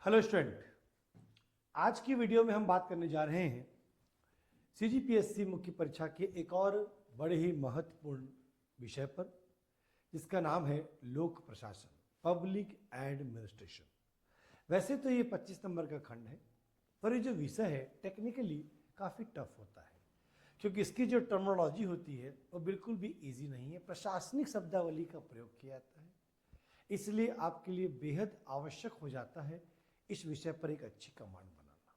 Hello student, आज की video में हम बात करने जा रहे हैं सीजीपीएससी मुख्य परीक्षा के एक और बड़े ही महत्वपूर्ण विषय पर, जिसका नाम है लोक प्रशासन, पब्लिक एडमिनिस्ट्रेशन। वैसे तो ये 25 नंबर का खंड है, पर ये जो विषय है टेक्निकली काफ़ी टफ होता है, क्योंकि इसकी जो टर्मिनोलॉजी होती है वो बिल्कुल भी इजी नहीं है। प्रशासनिक शब्दावली का प्रयोग किया जाता है, इसलिए आपके लिए बेहद आवश्यक हो जाता है इस विषय पर एक अच्छी कमांड बनाना।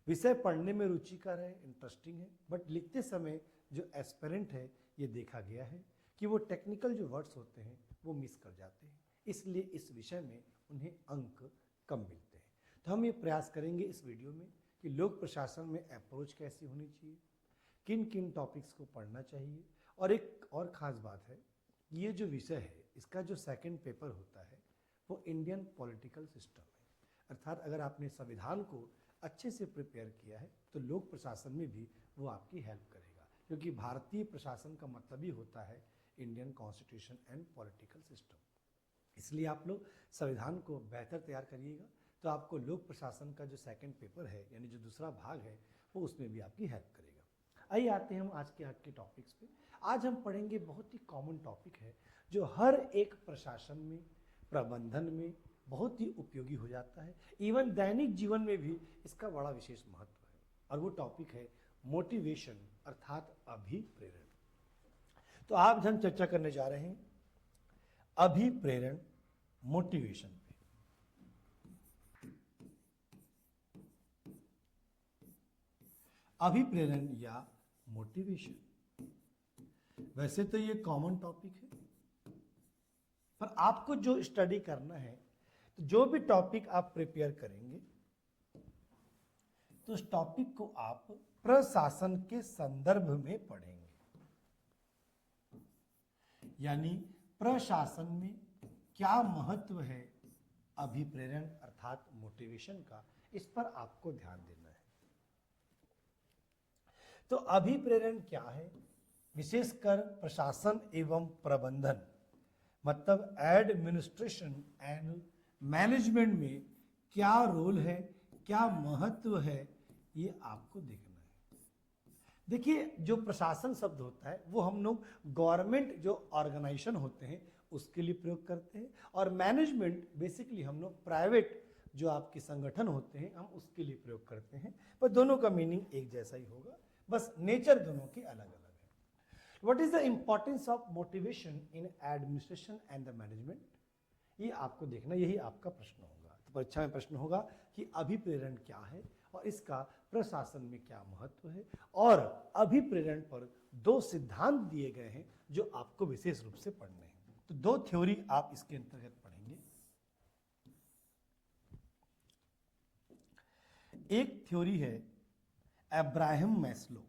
विषय पढ़ने में रुचिकर है, इंटरेस्टिंग है, बट लिखते समय जो एस्पिरेंट है ये देखा गया है कि वो टेक्निकल जो वर्ड्स होते हैं वो मिस कर जाते हैं, इसलिए इस विषय में उन्हें अंक कम मिलते हैं। तो हम ये प्रयास करेंगे इस वीडियो में कि लोक प्रशासन में अप्रोच कैसी होनी चाहिए, किन किन टॉपिक्स को पढ़ना चाहिए, और एक और ख़ास बात है, ये जो विषय है इसका जो सेकंड पेपर होता है वो इंडियन पॉलिटिकल सिस्टम है। अर्थात अगर आपने संविधान को अच्छे से प्रिपेयर किया है तो लोक प्रशासन में भी वो आपकी हेल्प करेगा, क्योंकि भारतीय प्रशासन का मतलब ही होता है Indian constitution and political system. इसलिए आप लोग संविधान को बेहतर तैयार करिएगा तो आपको लोक प्रशासन का जो सेकंड पेपर है यानी जो दूसरा भाग है वो उसमें भी आपकी हेल्प करेगा। आइए आते हैं हम आज के टॉपिक्स पे। आज हम पढ़ेंगे बहुत ही कॉमन टॉपिक है जो हर एक प्रशासन में, प्रबंधन में बहुत ही उपयोगी हो जाता है, इवन दैनिक जीवन में भी इसका बड़ा विशेष महत्व है, और वो टॉपिक है मोटिवेशन अर्थात अभिप्रेरण। तो आज हम चर्चा करने जा रहे हैं अभिप्रेरण, मोटिवेशन पे। अभिप्रेरण या मोटिवेशन, वैसे तो ये कॉमन टॉपिक है, पर आपको जो स्टडी करना है, तो जो भी टॉपिक आप प्रिपेयर करेंगे तो उस टॉपिक को आप प्रशासन के संदर्भ में पढ़ेंगे। यानी प्रशासन में क्या महत्व है अभिप्रेरण अर्थात मोटिवेशन का, इस पर आपको ध्यान देना है। तो अभिप्रेरण क्या है, विशेषकर प्रशासन एवं प्रबंधन मतलब एडमिनिस्ट्रेशन एंड मैनेजमेंट में क्या रोल है, क्या महत्व है, ये आपको देखना है। देखिए, जो प्रशासन शब्द होता है वो हम लोग गवर्नमेंट जो ऑर्गेनाइजेशन होते हैं उसके लिए प्रयोग करते हैं, और मैनेजमेंट बेसिकली हम लोग प्राइवेट जो आपके संगठन होते हैं हम उसके लिए प्रयोग करते हैं, पर दोनों का मीनिंग एक जैसा ही होगा, बस नेचर दोनों की अलग अलग है। What is the importance of motivation in administration and the management, ये आपको देखना, यही आपका प्रश्न होगा। तो परीक्षा में प्रश्न होगा कि अभिप्रेरण क्या है और इसका प्रशासन में क्या महत्व है, और अभिप्रेरण पर दो सिद्धांत दिए गए हैं जो आपको विशेष रूप से पढ़ने हैं। तो दो थ्योरी आप इसके अंतर्गत पढ़ेंगे। एक थ्योरी है अब्राहम मैस्लो,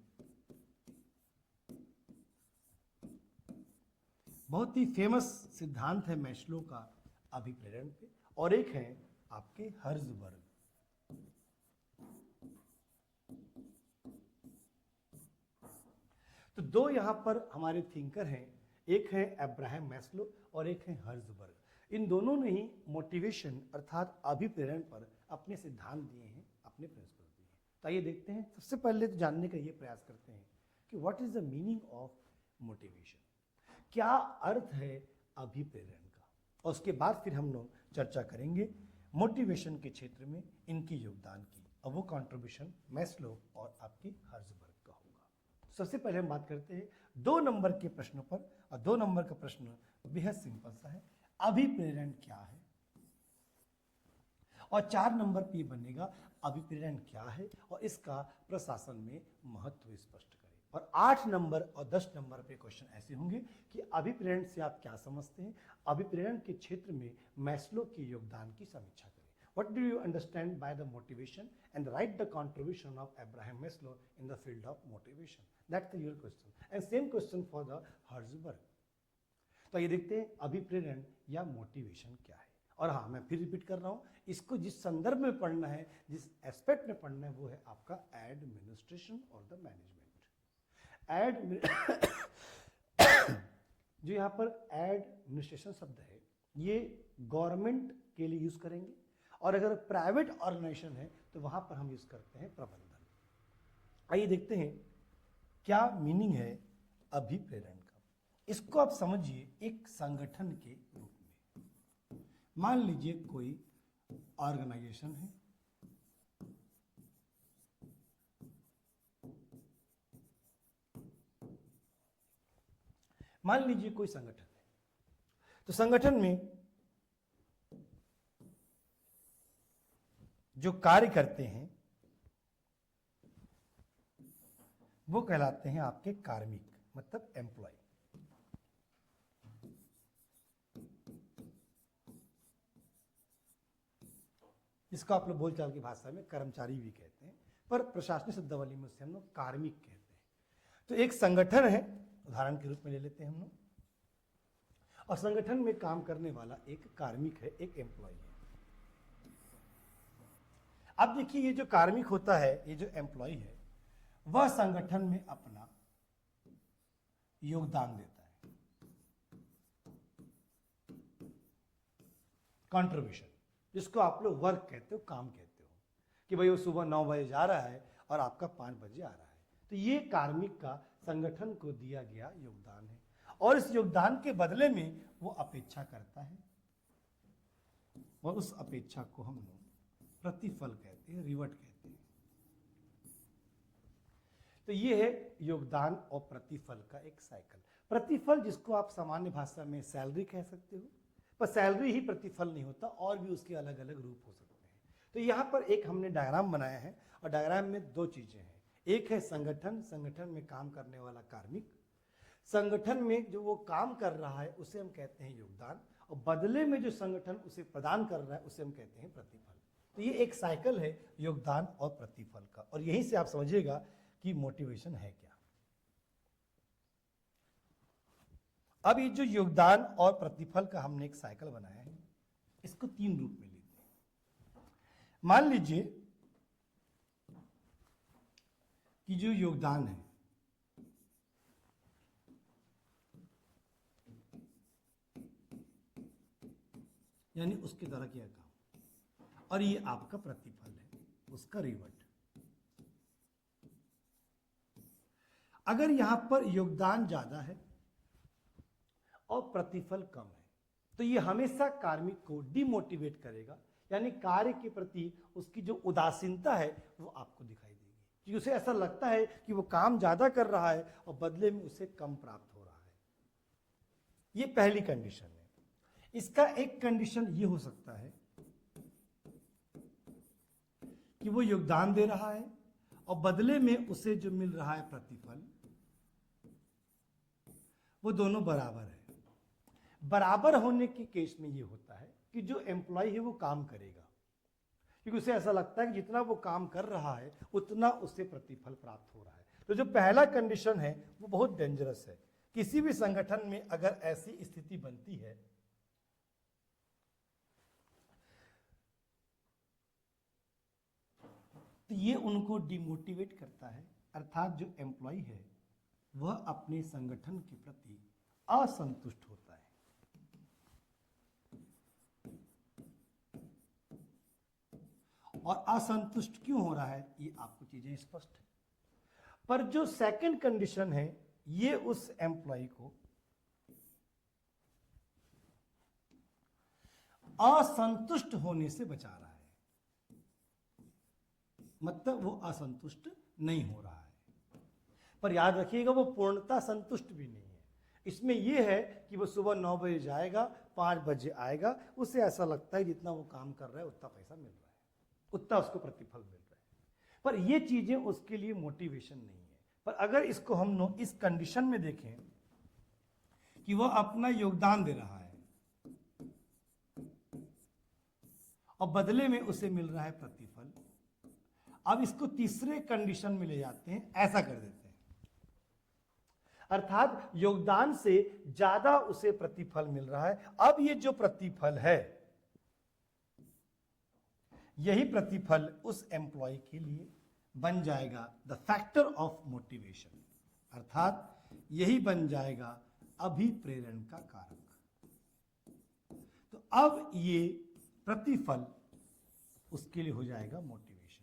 बहुत ही फेमस सिद्धांत है मैस्लो का अभिप्रेरण पे, और एक है आपके हर्ज़बर्ग। तो दो यहां पर हमारे थिंकर हैं, एक है अब्राहम मैस्लो और एक है हर्ज़बर्ग। इन दोनों ने ही मोटिवेशन अर्थात अभिप्रेरण पर अपने सिद्धांत दिए हैं, अपने प्रिंसिपल दिए हैं। तो आइए देखते हैं। सबसे पहले तो जानने का ये प्रयास करते हैं कि what is the meaning of motivation, क्या अर्थ है अभिप्रेरण का, और उसके बाद फिर हम लोग चर्चा करेंगे मोटिवेशन के क्षेत्र में इनकी योगदान की, और वो कंट्रीब्यूशन मैस्लो और आपकी हर्ज़बर्ग का होगा। सबसे पहले हम बात करते हैं 2 नंबर के प्रश्नों पर, और 2 नंबर का प्रश्न बेहद सिंपल सा है, अभिप्रेरण क्या है, और 4 नंबर पे बनेगा अभिप्रेरण क्या है और इसका प्रशासन में महत्व स्पष्ट करें। और 8 नंबर और 10 नंबर पे क्वेश्चन ऐसे होंगे कि अभिप्रेरण से आप क्या समझते हैं, अभिप्रेरण के क्षेत्र में मैस्लो के योगदान की समीक्षा करें। What do you understand by the motivation, and write the contribution of Abraham Maslow in the field of motivation. That's your question. And same question for the Herzberg. तो ये देखते हैं अभिप्रेरण या मोटिवेशन क्या है। और हाँ, मैं फिर रिपीट कर रहा हूँ, इसको जिस संदर्भ में पढ़ना है, जिस एस्पेक्ट में पढ़ना है, वो है आपका एडमिनिस्ट्रेशन और द मैनेजमेंट। जो यहाँ पर एडमिनिस्ट्रेशन शब्द है ये गवर्नमेंट के लिए यूज करेंगे, और अगर प्राइवेट ऑर्गेनाइजेशन है तो वहां पर हम यूज करते हैं प्रबंधन। आइए देखते हैं क्या मीनिंग है अभिप्रेरण का। इसको आप समझिए एक संगठन के रूप में। मान लीजिए कोई ऑर्गेनाइजेशन है, मान लीजिए कोई संगठन है, तो संगठन में जो कार्य करते हैं वो कहलाते हैं आपके कार्मिक, मतलब एम्प्लॉय। इसको आप लोग बोलचाल की भाषा में कर्मचारी भी कहते हैं, पर प्रशासनिक शब्दावली में उससे हम लोग कार्मिक कहते हैं। तो एक संगठन है, उदाहरण के रूप में ले लेते हैं हम लोग, और संगठन में काम करने वाला एक कार्मिक है, एक एम्प्लॉय है। अब देखिए ये जो कार्मिक होता है, ये जो एम्प्लॉय है, वह संगठन में अपना योगदान देता है, कंट्रीब्यूशन, जिसको आप लोग वर्क कहते हो, काम कहते हो, कि भाई वो सुबह 9 बजे जा रहा है और आपका 5 बजे आ रहा है। तो ये कार्मिक का संगठन को दिया गया योगदान है, और इस योगदान के बदले में वो अपेक्षा करता है, और उस अपेक्षा को हम लोग प्रतिफल कहते हैं, रिवर्ट कहते हैं। तो ये है योगदान और प्रतिफल का एक साइकिल। प्रतिफल जिसको आप सामान्य भाषा में सैलरी कह सकते हो, पर सैलरी ही प्रतिफल नहीं होता, और भी उसके अलग अलग रूप हो सकते हैं। तो यहाँ पर एक हमने डायग्राम बनाया है, और डायग्राम में दो चीजें हैं। एक है संगठन, संगठन में काम करने वाला कार्मिक, संगठन में जो वो काम कर रहा है उसे हम कहते हैं योगदान, और बदले में जो संगठन उसे प्रदान कर रहा है उसे हम कहते हैं प्रतिफल। तो ये एक साइकिल है योगदान और प्रतिफल का, और यहीं से आप समझिएगा कि मोटिवेशन है क्या। अब ये जो योगदान और प्रतिफल का हमने एक साइकिल बनाया है, इसको 3 रूप में लेते हैं। मान लीजिए कि जो योगदान है, यानी उसके द्वारा किया काम, और ये आपका प्रतिफल है, उसका रिवर्ट। अगर यहां पर योगदान ज्यादा है और प्रतिफल कम है, तो ये हमेशा कार्मिक को डिमोटिवेट करेगा, यानी कार्य के प्रति उसकी जो उदासीनता है वो आपको दिखाई देगी, कि उसे ऐसा लगता है कि वो काम ज्यादा कर रहा है और बदले में उसे कम प्राप्त हो रहा है। ये पहली कंडीशन है। इसका एक कंडीशन ये हो सकता है कि वो योगदान दे रहा है और बदले में उसे जो मिल रहा है प्रतिफल, वो दोनों बराबर है। बराबर होने के केस में ये होता है कि जो एम्प्लॉय है वो काम करेगा, क्योंकि उसे ऐसा लगता है कि जितना वो काम कर रहा है उतना उसे प्रतिफल प्राप्त हो रहा है। तो जो पहला कंडीशन है वो बहुत डेंजरस है। किसी भी संगठन में अगर ऐसी स्थिति बनती है तो ये उनको डिमोटिवेट करता है, अर्थात जो एम्प्लॉय है वह अपने संगठन के प्रति असंतुष्ट होता है। और असंतुष्ट क्यों हो रहा है ये आपको चीजें स्पष्ट है। पर जो सेकंड कंडीशन है ये उस एम्प्लॉय को असंतुष्ट होने से बचा रहा है, मतलब वो असंतुष्ट नहीं हो रहा है। पर याद रखिएगा वो पूर्णतः संतुष्ट भी नहीं है। इसमें यह है कि वो सुबह 9 बजे जाएगा, 5 बजे आएगा, उसे ऐसा लगता है जितना वो काम कर रहा है उतना पैसा मिल रहा है, उतना उसको प्रतिफल मिल रहा है। पर ये चीजें उसके लिए मोटिवेशन नहीं है। पर अगर इसको हम इस कंडीशन में देखें कि वह अपना योगदान दे रहा है और बदले में उसे मिल रहा है प्रतिफल, अब इसको तीसरे कंडीशन में ले जाते हैं, ऐसा कर देते हैं, अर्थात योगदान से ज्यादा उसे प्रतिफल मिल रहा है। अब ये जो प्रतिफल है, यही प्रतिफल उस एम्प्लॉय के लिए बन जाएगा द फैक्टर ऑफ मोटिवेशन, अर्थात यही बन जाएगा अभिप्रेरण का कारक। तो अब ये प्रतिफल उसके लिए हो जाएगा मोटिवेशन।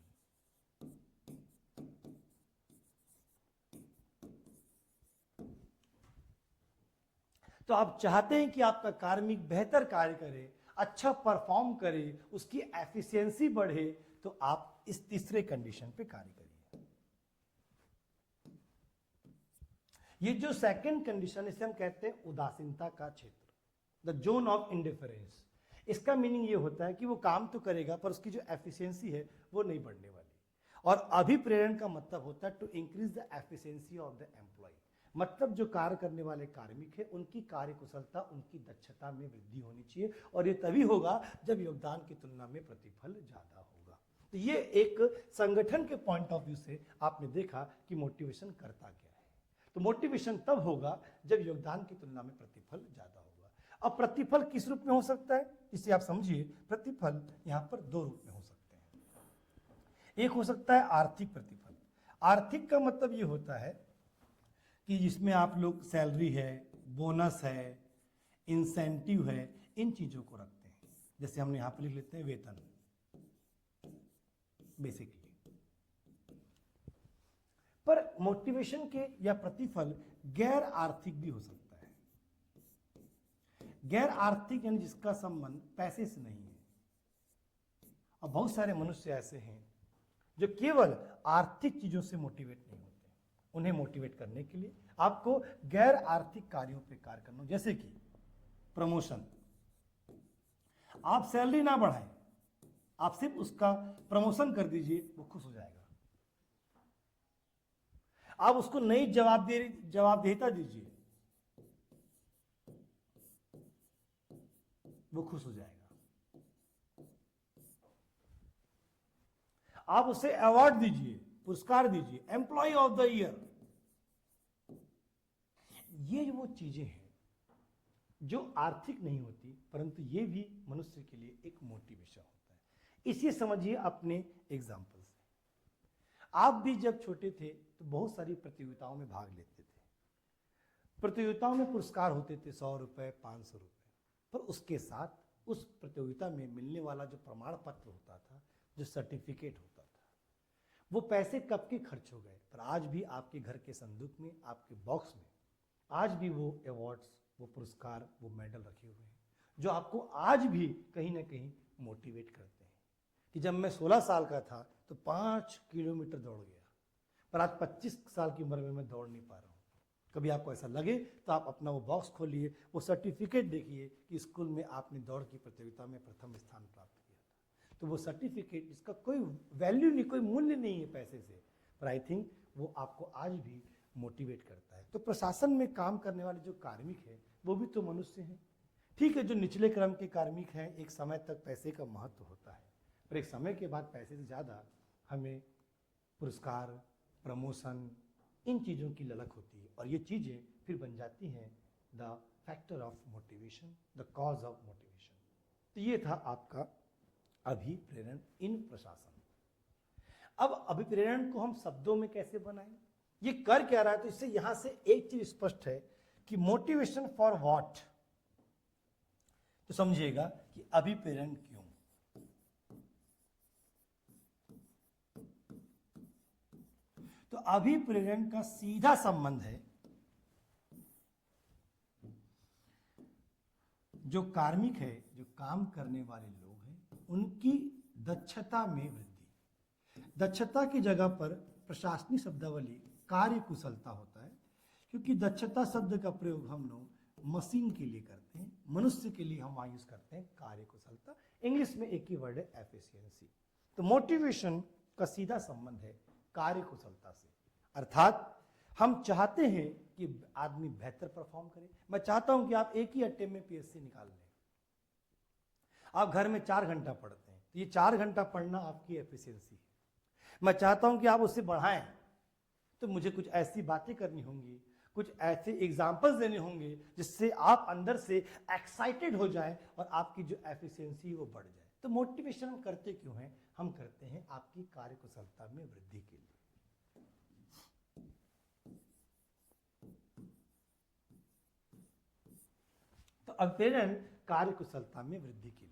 तो आप चाहते हैं कि आपका कार्मिक बेहतर कार्य करे, अच्छा परफॉर्म करे, उसकी एफिशिएंसी बढ़े, तो आप इस तीसरे कंडीशन पे कार्य करिए। ये जो सेकंड कंडीशन, इसे हम कहते हैं उदासीनता का क्षेत्र, द जोन ऑफ इंडिफरेंस। इसका मीनिंग ये होता है कि वो काम तो करेगा पर उसकी जो एफिशिएंसी है वो नहीं बढ़ने वाली। और अभिप्रेरण का मतलब होता है to increase the efficiency of the employ, मतलब जो कार्य करने वाले कार्मिक है उनकी कार्य कुशलता, उनकी दक्षता में वृद्धि होनी चाहिए, और ये तभी होगा जब योगदान की तुलना में प्रतिफल ज्यादा होगा। तो ये एक संगठन के पॉइंट ऑफ व्यू से आपने देखा कि मोटिवेशन करता क्या है। तो मोटिवेशन तब होगा जब योगदान की तुलना में प्रतिफल ज्यादा होगा। अब प्रतिफल किस रूप में हो सकता है, इसे आप समझिए। प्रतिफल यहां पर दो रूप में हो सकते हैं। एक हो सकता है आर्थिक प्रतिफल। आर्थिक का मतलब ये होता है कि जिसमें आप लोग सैलरी है, बोनस है, इंसेंटिव है, इन चीजों को रखते हैं। जैसे हमने यहां पर लिख लेते हैं वेतन, बेसिकली। पर मोटिवेशन के या प्रतिफल गैर आर्थिक भी हो सकता है। गैर आर्थिक यानी जिसका संबंध पैसे से नहीं है। और बहुत सारे मनुष्य ऐसे हैं जो केवल आर्थिक चीजों से मोटिवेट नहीं होते। उन्हें मोटिवेट करने के लिए आपको गैर आर्थिक कार्यों पर कार्य करना, जैसे कि प्रमोशन। आप सैलरी ना बढ़ाएं, आप सिर्फ उसका प्रमोशन कर दीजिए, वो खुश हो जाएगा। आप उसको नई जवाबदेहिता दीजिए, वो खुश हो जाएगा। आप उसे अवार्ड दीजिए, पुरस्कार दीजिए, एम्प्लॉय ऑफ द ईयर। ये वो चीजें हैं जो आर्थिक नहीं होती, परंतु ये भी मनुष्य के लिए एक मोटिवेशन होता है। इसे समझिए अपने एग्जाम्पल से। आप भी जब छोटे थे तो बहुत सारी प्रतियोगिताओं में भाग लेते थे। प्रतियोगिताओं में पुरस्कार होते थे 100 रुपए, 500 रुपए। पर उसके साथ उस प्रतियोगिता में मिलने वाला जो प्रमाण पत्र होता था, जो सर्टिफिकेट होता था, वो पैसे कब के खर्च हो गए, पर आज भी आपके घर के संदूक में, आपके बॉक्स में आज भी वो अवार्ड्स, वो पुरस्कार, वो मेडल रखे हुए हैं, जो आपको आज भी कहीं ना कहीं मोटिवेट करते हैं। कि जब मैं 16 साल का था तो 5 किलोमीटर दौड़ गया, पर आज 25 साल की उम्र में मैं दौड़ नहीं पा रहा हूँ। कभी आपको ऐसा लगे तो आप अपना वो बॉक्स खोलिए, वो सर्टिफिकेट देखिए कि स्कूल में आपने दौड़ की प्रतियोगिता में प्रथम स्थान प्राप्त किया था। तो वो सर्टिफिकेट, इसका कोई वैल्यू नहीं, कोई मूल्य नहीं है पैसे से, पर आई थिंक वो आपको आज भी मोटिवेट करता है। तो प्रशासन में काम करने वाले जो कार्मिक हैं वो भी तो मनुष्य हैं। ठीक है, जो निचले क्रम के कार्मिक हैं, एक समय तक पैसे का महत्व होता है, पर एक समय के बाद पैसे से ज़्यादा हमें पुरस्कार, प्रमोशन, इन चीज़ों की ललक होती है, और ये चीज़ें फिर बन जाती हैं the factor of motivation, the cause of motivation. तो ये था आपका अभिप्रेरण इन प्रशासन। अब अभिप्रेरण को हम शब्दों में कैसे बनाएं, ये कर क्या रहा है, तो इससे यहां से एक चीज स्पष्ट है कि मोटिवेशन फॉर व्हाट। तो समझिएगा कि अभिप्रेरण क्यों। तो अभिप्रेरण का सीधा संबंध है जो कार्मिक है, जो काम करने वाले लोग हैं, उनकी दक्षता में वृद्धि। दक्षता की जगह पर प्रशासनिक शब्दावली कार्य कुशलता होता है, क्योंकि दक्षता शब्द का प्रयोग हम लोग मशीन के लिए करते हैं, मनुष्य के लिए हम वहां यूज करते हैं कार्य कुशलता। इंग्लिश में एक ही वर्ड है एफिशिएंसी। तो मोटिवेशन का सीधा संबंध है कार्य कुशलता से, अर्थात हम चाहते हैं कि आदमी बेहतर परफॉर्म करे। मैं चाहता हूं कि आप एक ही अट्टे में पीएससी निकाल लें। आप घर में 4 घंटा पढ़ते हैं, तो ये 4 घंटा पढ़ना आपकी एफिशिएंसी है। मैं चाहता हूं कि आप उससे बढ़ाएं, तो मुझे कुछ ऐसी बातें करनी होंगी, कुछ ऐसे एग्जाम्पल्स देने होंगे जिससे आप अंदर से एक्साइटेड हो जाएं और आपकी जो एफिशिएंसी वो बढ़ जाए। तो मोटिवेशन हम करते क्यों हैं? हम करते हैं आपकी कार्य कुशलता में वृद्धि के लिए। तो अभिप्रेरण कार्य कुशलता में वृद्धि के लिए,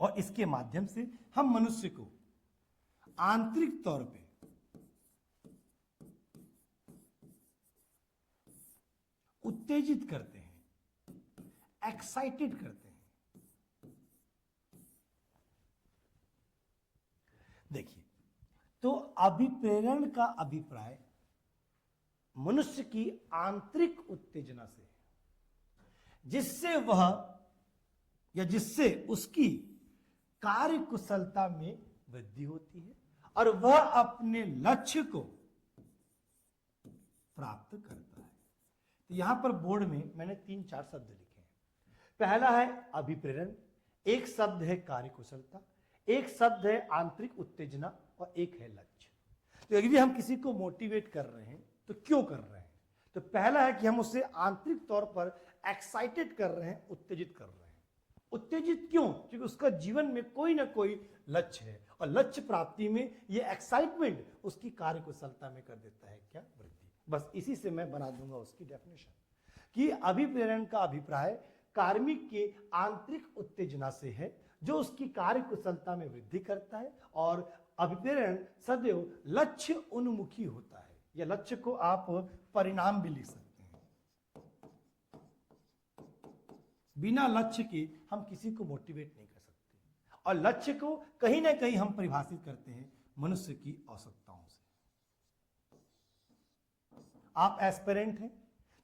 और इसके माध्यम से हम मनुष्य को आंतरिक तौर पे उत्तेजित करते हैं, एक्साइटेड करते हैं। देखिए, तो अभिप्रेरण का अभिप्राय मनुष्य की आंतरिक उत्तेजना से, जिससे वह या जिससे उसकी कार्य कुशलता में वृद्धि होती है और वह अपने लक्ष्य को प्राप्त करता है। तो यहां पर बोर्ड में मैंने 3-4 शब्द लिखे हैं। पहला है अभिप्रेरण, एक शब्द है कार्य कुशलता, एक शब्द है आंतरिक उत्तेजना और एक है लक्ष्य। तो यदि हम किसी को मोटिवेट कर रहे हैं तो क्यों कर रहे हैं? तो पहला है कि हम उसे आंतरिक तौर पर एक्साइटेड कर रहे हैं, उत्तेजित कर रहे हैं। उत्तेजित क्यों? क्योंकि उसका जीवन में कोई ना कोई लक्ष्य है और लक्ष्य प्राप्ति में ये एक्साइटमेंट उसकी कार्य कुशलता में कर देता है क्या? वृद्धि। बस इसी से मैं बना दूंगा उसकी डेफिनेशन कि अभिप्रेरण का अभिप्राय कार्मिक के आंतरिक उत्तेजना से है जो उसकी कार्य कुशलता में वृद्धि करता है, और अभिप्रेरण सदैव लक्ष्य उन्मुखी होता है। या लक्ष्य को आप परिणाम भी लिख सकते हैं। बिना लक्ष्य के हम किसी को मोटिवेट नहीं कर सकते, और लक्ष्य को कहीं ना कहीं हम परिभाषित करते हैं मनुष्य की आवश्यकताओं से। आप एस्पिरेंट हैं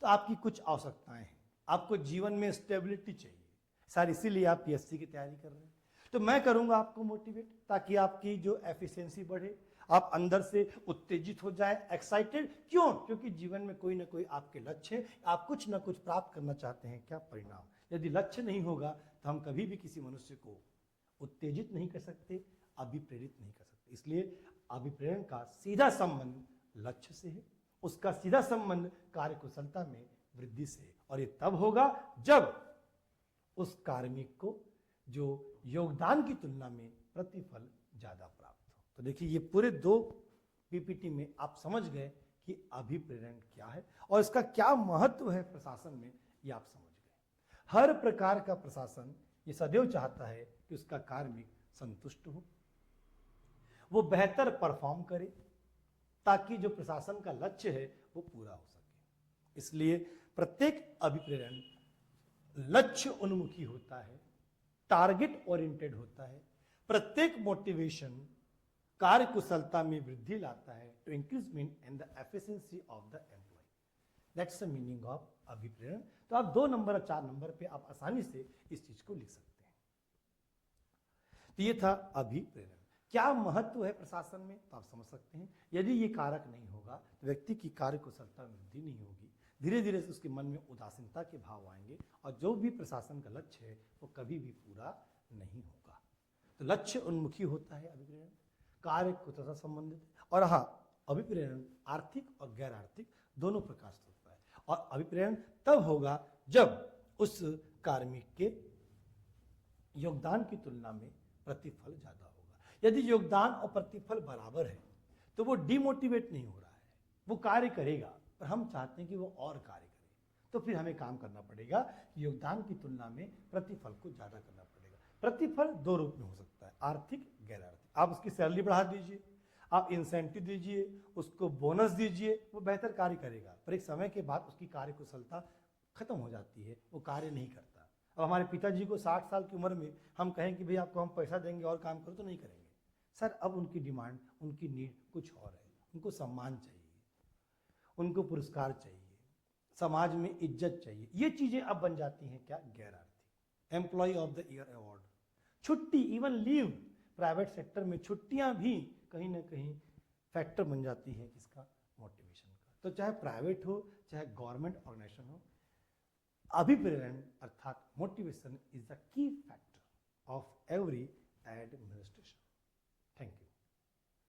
तो आपकी कुछ आवश्यकताएं हैं, आपको जीवन में स्टेबिलिटी चाहिए सर, इसीलिए आप पीएससी की तैयारी कर रहे हैं। तो मैं करूंगा आपको मोटिवेट, ताकि आपकी जो एफिशिएंसी बढ़े, आप अंदर से उत्तेजित हो जाए, एक्साइटेड। क्यों? क्योंकि जीवन में कोई ना कोई आपके लक्ष्य है, आप कुछ ना कुछ प्राप्त करना चाहते हैं क्या? परिणाम। यदि लक्ष्य नहीं होगा तो हम कभी भी किसी मनुष्य को उत्तेजित नहीं कर सकते, अभिप्रेरित नहीं कर सकते। इसलिए अभिप्रेरण का सीधा संबंध लक्ष्य से है, उसका सीधा संबंध कार्य कुशलता में वृद्धि से है, और ये तब होगा जब उस कार्मिक को जो योगदान की तुलना में प्रतिफल ज्यादा प्राप्त हो। तो देखिए, ये पूरे 2 पीपीटी में आप समझ गए कि अभिप्रेरण क्या है और इसका क्या महत्व है प्रशासन में, ये आप समझ गए। हर प्रकार का प्रशासन ये सदैव चाहता है कि उसका कार्मिक संतुष्ट हो, वो बेहतर परफॉर्म करे, ताकि जो प्रशासन का लक्ष्य है वो पूरा हो सके। इसलिए प्रत्येक अभिप्रेरण लक्ष्य उन्मुखी होता है, टारगेट ओरिएंटेड होता है। प्रत्येक मोटिवेशन कार्य कुशलता में वृद्धि लाता है, to increment in the efficiency of the employ. That's the meaning of अभिप्रेरण। तो आप 2 नंबर और 4 नंबर पे आप आसानी से इस चीज को लिख सकते हैं। तो ये था अभिप्रेरण। क्या महत्व है प्रशासन में, तो आप समझ सकते हैं। यदि ये कारक नहीं होगा तो व्यक्ति की कार्य कुशलता में वृद्धि नहीं होगी, धीरे धीरे से उसके मन में उदासीनता के भाव आएंगे, और जो भी प्रशासन का लक्ष्य है वो कभी भी पूरा नहीं होगा। तो लक्ष्य उन्मुखी होता है अभिप्रेरण, कार्य कुशलता संबंधित। और हाँ, अभिप्रेरण आर्थिक और गैर आर्थिक दोनों प्रकार से होता है, और अभिप्रेरण तब होगा जब उस कार्मिक के योगदान की तुलना में प्रतिफल ज्यादा होगा। यदि योगदान और प्रतिफल बराबर है तो वो डिमोटिवेट नहीं हो रहा है, वो कार्य करेगा, पर हम चाहते हैं कि वो और कार्य करे। तो फिर हमें काम करना पड़ेगा कि योगदान की तुलना में प्रतिफल को ज्यादा करना पड़ेगा। प्रतिफल 2 रूप में हो सकता है, आर्थिक, गैर आर्थिक। आप उसकी सैलरी बढ़ा दीजिए, आप इंसेंटिव दीजिए, उसको बोनस दीजिए, वो बेहतर कार्य करेगा, पर एक समय के बाद उसकी कार्य कुशलता खत्म हो जाती है, वो कार्य नहीं करता। अब हमारे पिताजी को 60 साल की उम्र में हम कहें कि भाई आपको हम पैसा देंगे और काम करो, तो नहीं करेंगे सर। अब उनकी डिमांड, उनकी नीड कुछ और है। उनको सम्मान चाहिए, उनको पुरस्कार चाहिए, समाज में इज्जत चाहिए। ये चीजें अब बन जाती हैं क्या? गैर आर्थिक। Employ of the year award, छुट्टी, इवन लीव, प्राइवेट सेक्टर में छुट्टियां भी कहीं ना कहीं फैक्टर बन जाती है किसका? मोटिवेशन का। तो चाहे प्राइवेट हो चाहे गवर्नमेंट ऑर्गेनाइजेशन हो, अभिप्रेरण अर्थात motivation is the key factor of every administration. Thank you.